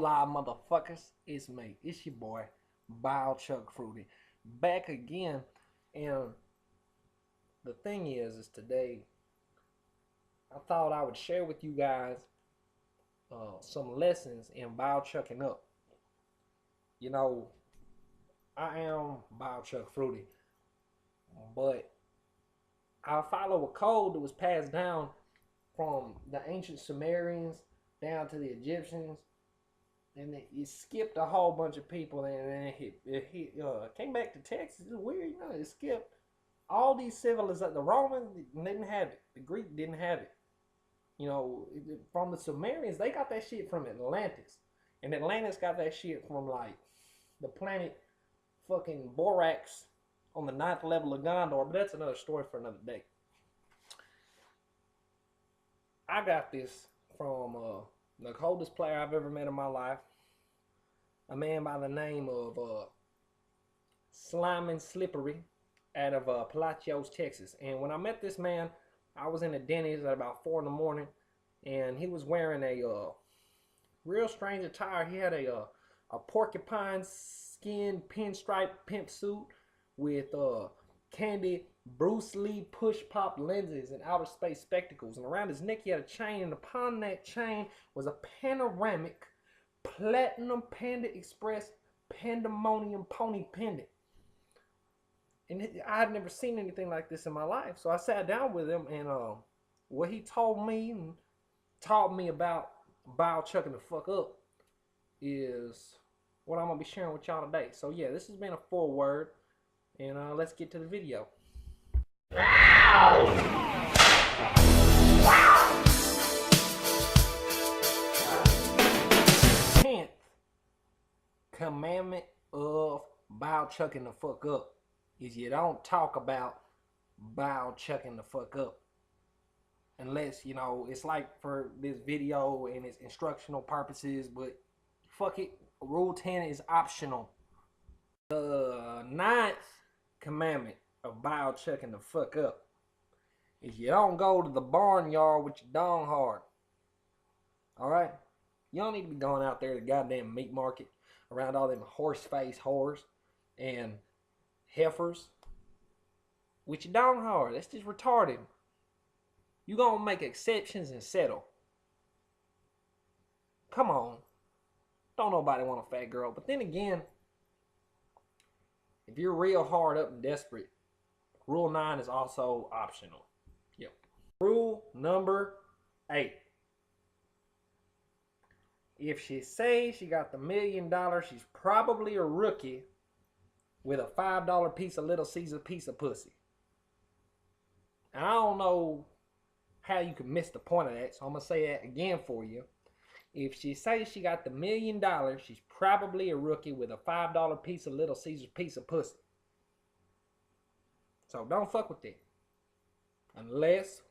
Hola, motherfuckers. It's me. It's your boy, BIOCHUCKFRUITY. Back again. And the thing is today, I thought I would share with you guys some lessons in biochucking up. You know, I am BIOCHUCKFRUITY, but I follow a code that was passed down from the ancient Sumerians down to the Egyptians, and it skipped a whole bunch of people, and then it came back to Texas. It's weird, it skipped all these civilizations. The Romans didn't have it. The Greek didn't have it. From the Sumerians, they got that shit from Atlantis, and Atlantis got that shit from like the planet fucking Borax on the 9th level of Gondor. But that's another story for another day. I got this from the coldest player I've ever met in my life, a man by the name of Slime and Slippery out of Palacios, Texas. And when I met this man, I was in a Denny's at about 4 in the morning, and he was wearing a real strange attire. He had a porcupine skin pinstripe pimp suit with candy Bruce Lee push pop lenses and outer space spectacles, and around his neck he had a chain, and upon that chain was a panoramic platinum Panda Express pandemonium pony pendant. And I had never seen anything like this in my life, so I sat down with him, and what he told me and taught me about biochucking the fuck up is what I'm gonna be sharing with y'all today. So yeah, this has been a foreword, and let's get to the video. 10th commandment of biochucking the fuck up is you don't talk about biochucking the fuck up unless, it's like for this video and its instructional purposes, but fuck it, rule 10 is optional. The 9th commandment of biochucking the fuck up is you don't go to the barnyard with your dong hard. Alright? You don't need to be going out there to the goddamn meat market around all them horse-faced whores and heifers with your dong hard. That's just retarded. You gonna make exceptions and settle. Come on. Don't nobody want a fat girl. But then again, if you're real hard up and desperate, rule 9 is also optional. Yep. Rule number 8. If she says she got the $1 million, she's probably a rookie with a $5 piece of Little Caesar piece of pussy. And I don't know how you could miss the point of that, so I'm going to say that again for you. If she says she got the $1 million, she's probably a rookie with a $5 piece of Little Caesar's piece of pussy. So don't fuck with that. Unless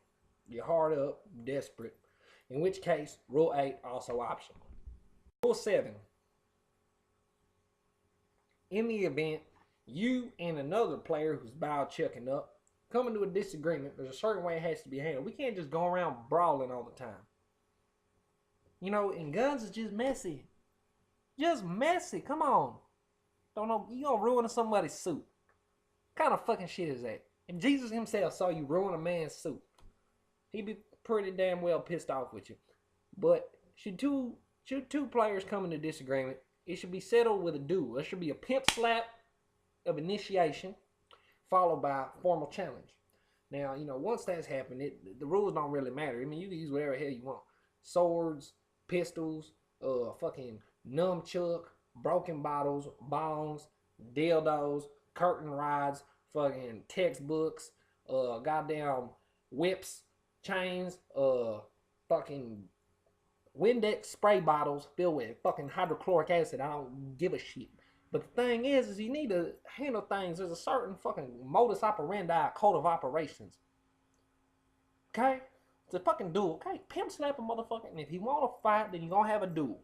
you're hard up, desperate. In which case, rule 8 also optional. Rule 7. In the event you and another player who's biochucking up come into a disagreement, there's a certain way it has to be handled. We can't just go around brawling all the time. And guns is just messy. Just messy. Come on. Don't know. You gonna ruin somebody's suit. What kind of fucking shit is that? If Jesus himself saw you ruin a man's suit, he'd be pretty damn well pissed off with you. But should two players come into disagreement, it should be settled with a duel. There should be a pimp slap of initiation, followed by a formal challenge. Now, once that's happened, the rules don't really matter. I mean, you can use whatever hell you want. Swords, pistols, fucking nunchuck, broken bottles, bongs, dildos, curtain rods, fucking textbooks, goddamn whips, chains, fucking Windex spray bottles filled with fucking hydrochloric acid. I don't give a shit. But the thing is you need to handle things. There's a certain fucking modus operandi, code of operations. Okay? It's a fucking duel. Okay? Pimp slap a motherfucker. And if he want to fight, then you're going to have a duel.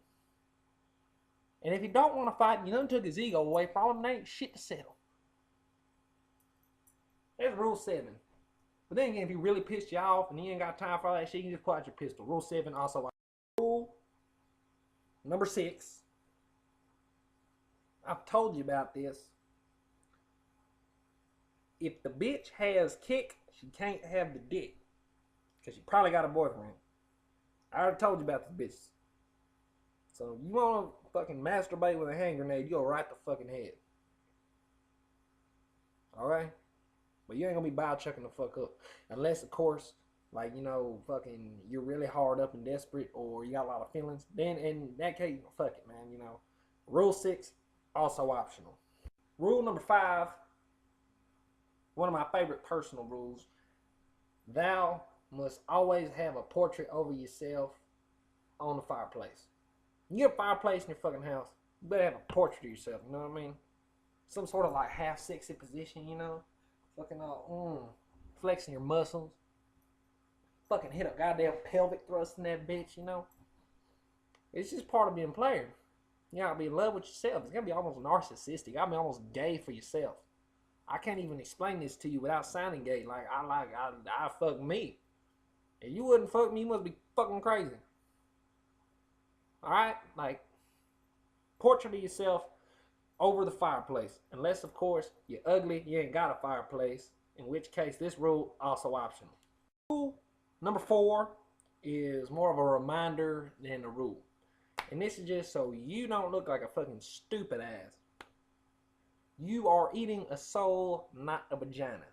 And if he don't want to fight, you done took his ego away from him, there ain't shit to settle. That's rule 7. But then again, if he really pissed you off and he ain't got time for all that shit, you can just pull out your pistol. Rule 7 also. Rule Number 6. I've told you about this. If the bitch has kick, she can't have the dick. Because she probably got a boyfriend. I already told you about this bitch. So you want to fucking masturbate with a hand grenade, you go right the fucking head. Alright? But you ain't gonna be biochucking the fuck up. Unless, of course, like, you know, fucking, you're really hard up and desperate, or you got a lot of feelings. Then, in that case, fuck it, man, you know. Rule 6, also optional. Rule number 5, one of my favorite personal rules. Thou must always have a portrait over yourself on the fireplace. You get a fireplace in your fucking house, you better have a portrait of yourself, you know what I mean? Some sort of like half sexy position, you know? Fucking all, flexing your muscles. Fucking hit a goddamn pelvic thrust in that bitch, you know? It's just part of being a player. You gotta be in love with yourself. It's gotta be almost narcissistic. You gotta be almost gay for yourself. I can't even explain this to you without sounding gay. Like, I fuck me. If you wouldn't fuck me, you must be fucking crazy. Alright? Like, portrait of yourself over the fireplace. Unless, of course, you're ugly, you ain't got a fireplace. In which case, this rule also optional. Rule number 4 is more of a reminder than a rule. And this is just so you don't look like a fucking stupid ass. You are eating a soul, not a vagina.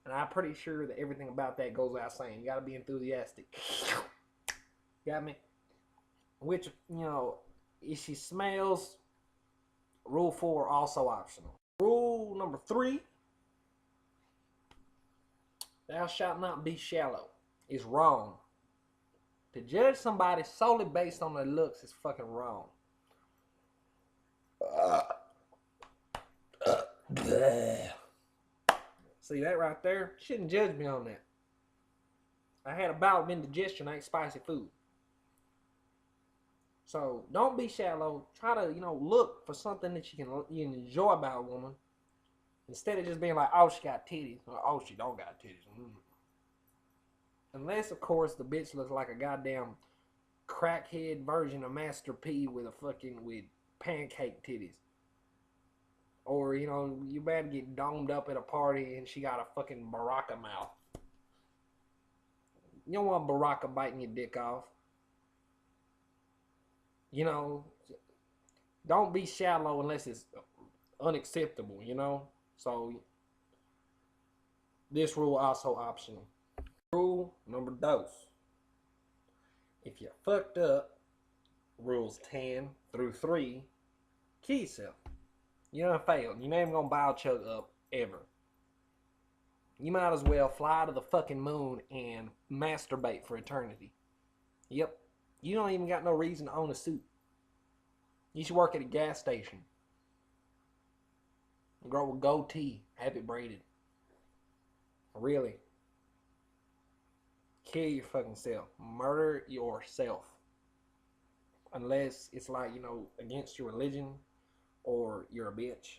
And I'm pretty sure that everything about that goes without saying. You gotta be enthusiastic. Got me? Which, you know, if she smells, rule 4 also optional. Rule number 3, thou shalt not be shallow. Is wrong. To judge somebody solely based on their looks is fucking wrong. See that right there? Shouldn't judge me on that. I had a bout of indigestion. I ate spicy food. So don't be shallow. Try to, you know, look for something that you can enjoy about a woman, instead of just being like, oh, she got titties, or oh, she don't got titties. Unless, of course, the bitch looks like a goddamn crackhead version of Master P with pancake titties. Or, you know, you better get domed up at a party and she got a fucking Baraka mouth. You don't want Baraka biting your dick off. You know, don't be shallow unless it's unacceptable, you know? So, this rule also optional. Rule number 2. If you fucked up, rules 10 through 3, kill yourself. You done failed. You're not even gonna biochuck up ever. You might as well fly to the fucking moon and masturbate for eternity. Yep. You don't even got no reason to own a suit. You should work at a gas station. A girl with goatee, have it braided. Really. Kill your fucking self. Murder yourself. Unless it's like, you know, against your religion or you're a bitch.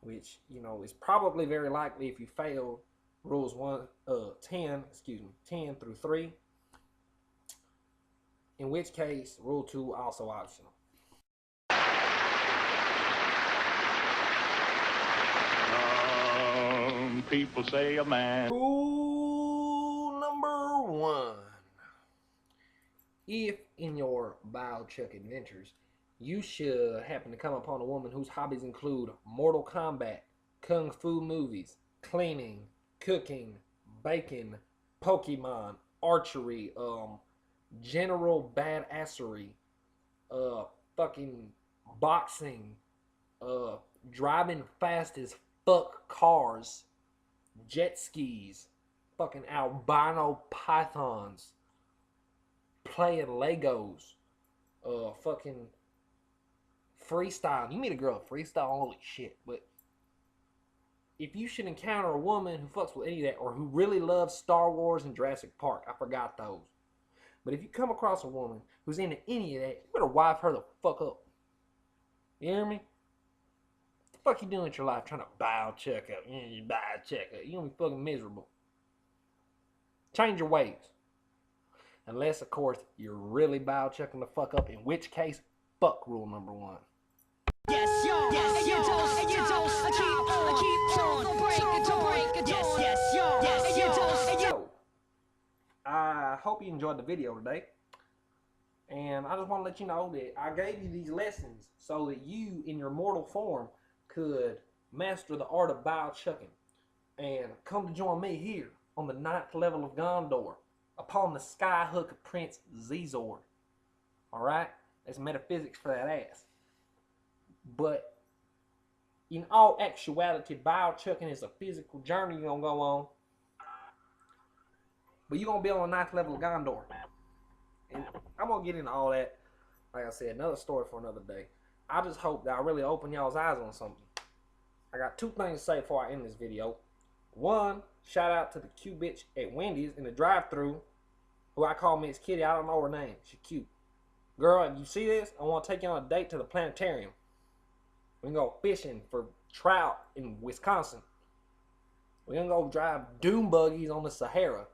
Which, you know, is probably very likely if you fail rules 10 through 3. In which case, rule 2 also optional. People say a man. Rule number 1. If in your biochuck adventures, you should happen to come upon a woman whose hobbies include Mortal Kombat, Kung Fu movies, cleaning, cooking, baking, Pokemon, archery, general badassery, fucking boxing, driving fast as fuck cars, jet skis, fucking albino pythons, playing Legos, fucking freestyle. You meet a girl freestyle, holy shit. But if you should encounter a woman who fucks with any of that, or who really loves Star Wars and Jurassic Park, I forgot those. But if you come across a woman who's into any of that, you better wife her the fuck up. You hear me? What the fuck you doing with your life trying to biochuck up? You biochuck up. You're gonna be fucking miserable. Change your ways. Unless, of course, you're really biochucking the fuck up, in which case, fuck rule number 1. Yes, yo, yes, and you don't, keep on, don't break it, yes, yo, yes, and you don't, So, I hope you enjoyed the video today. And I just want to let you know that I gave you these lessons so that you, in your mortal form, could master the art of biochucking. And come to join me here on the 9th level of Gondor, upon the skyhook of Prince Zizor. Alright? That's metaphysics for that ass. But in all actuality, biochucking is a physical journey you're going to go on. But you're going to be on the 9th level of Gondor. And I'm going to get into all that. Like I said, another story for another day. I just hope that I really open y'all's eyes on something. I got 2 things to say before I end this video. 1, shout out to the cute bitch at Wendy's in the drive-thru, who I call Miss Kitty. I don't know her name. She's cute. Girl, if you see this, I want to take you on a date to the planetarium. We can go fishing for trout in Wisconsin. We're going to go drive dune buggies on the Sahara.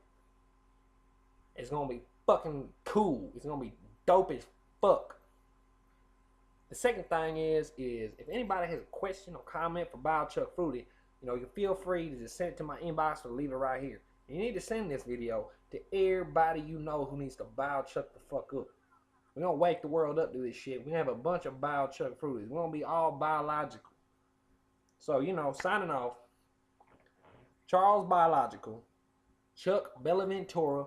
It's going to be fucking cool. It's going to be dope as fuck. The second thing is if anybody has a question or comment for BioChuckFruity, you know, you feel free to just send it to my inbox or leave it right here. You need to send this video to everybody you know who needs to biochuck the fuck up. We're going to wake the world up to this shit. We're going to have a bunch of BioChuckFruities. We're going to be all biological. So, you know, signing off. Charles Biological. Chuck Bellaventura.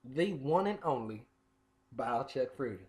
The one and only BioChuckFruity.